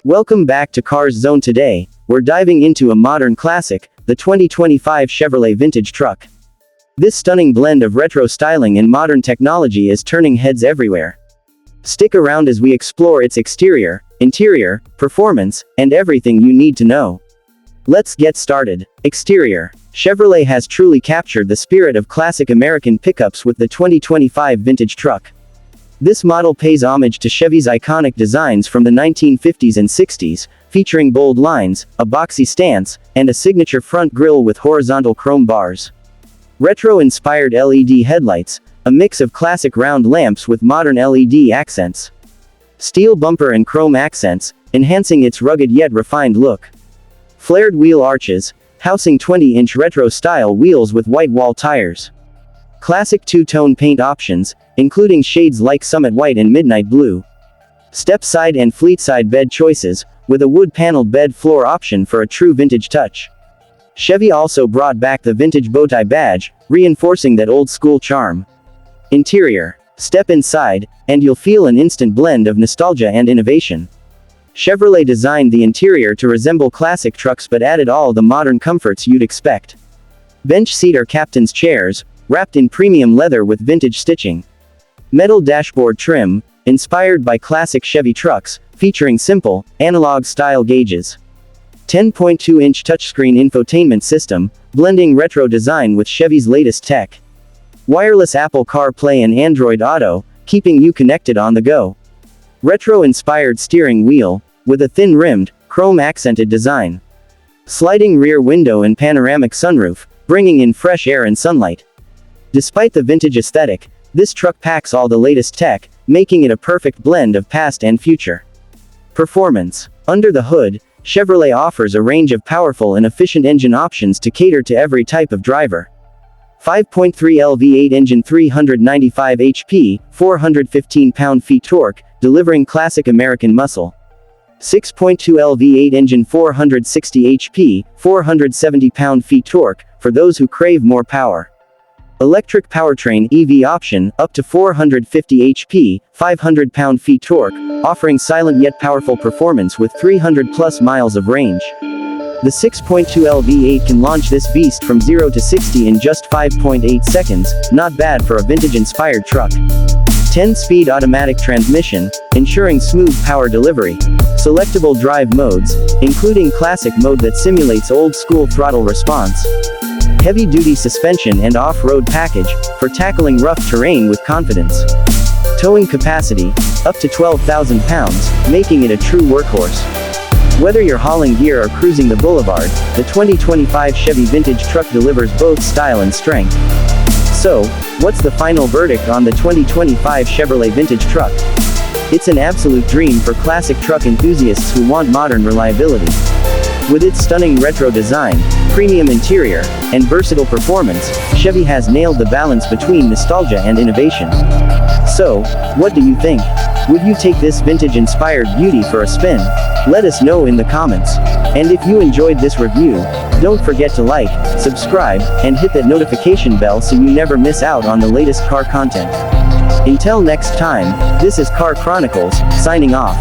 Welcome back to Cars Zone. Today, we're diving into a modern classic, the 2025 Chevrolet vintage truck. This stunning blend of retro styling and modern technology is turning heads everywhere. Stick around as we explore its exterior, interior, performance, and everything you need to know. Let's get started. Exterior. Chevrolet has truly captured the spirit of classic American pickups with the 2025 vintage truck. This model pays homage to Chevy's iconic designs from the 1950s and 60s, featuring bold lines, a boxy stance, and a signature front grille with horizontal chrome bars. Retro-inspired LED headlights, a mix of classic round lamps with modern LED accents. Steel bumper and chrome accents, enhancing its rugged yet refined look. Flared wheel arches, housing 20-inch retro-style wheels with white wall tires. Classic two-tone paint options, including shades like Summit White and Midnight Blue. Step side and fleet side bed choices, with a wood-paneled bed floor option for a true vintage touch. Chevy also brought back the vintage bowtie badge, reinforcing that old-school charm. Interior. Step inside, and you'll feel an instant blend of nostalgia and innovation. Chevrolet designed the interior to resemble classic trucks but added all the modern comforts you'd expect. Bench seat or captain's chairs, wrapped in premium leather with vintage stitching. Metal dashboard trim, inspired by classic Chevy trucks, featuring simple, analog-style gauges. 10.2-inch touchscreen infotainment system, blending retro design with Chevy's latest tech. Wireless Apple CarPlay and Android Auto, keeping you connected on the go. Retro-inspired steering wheel, with a thin-rimmed, chrome-accented design. Sliding rear window and panoramic sunroof, bringing in fresh air and sunlight. Despite the vintage aesthetic, this truck packs all the latest tech, making it a perfect blend of past and future. Performance. Under the hood, Chevrolet offers a range of powerful and efficient engine options to cater to every type of driver. 5.3L V8 engine, 395 HP, 415 pound-feet torque, delivering classic American muscle. 6.2L V8 engine, 460 HP, 470 pound-feet torque, for those who crave more power. Electric powertrain EV option, up to 450 HP, 500 pound-feet torque, offering silent yet powerful performance with 300+ miles of range. The 6.2L V8 can launch this beast from 0 to 60 in just 5.8 seconds, not bad for a vintage-inspired truck. 10-speed automatic transmission, ensuring smooth power delivery. Selectable drive modes, including classic mode that simulates old-school throttle response. Heavy-duty suspension and off-road package, for tackling rough terrain with confidence. Towing capacity, up to 12,000 pounds, making it a true workhorse. Whether you're hauling gear or cruising the boulevard, the 2025 Chevy vintage truck delivers both style and strength. So, what's the final verdict on the 2025 Chevrolet vintage truck? It's an absolute dream for classic truck enthusiasts who want modern reliability. With its stunning retro design, premium interior, and versatile performance, Chevy has nailed the balance between nostalgia and innovation. So, what do you think? Would you take this vintage-inspired beauty for a spin? Let us know in the comments. And if you enjoyed this review, don't forget to like, subscribe, and hit that notification bell so you never miss out on the latest car content. Until next time, this is Car Chronicles, signing off.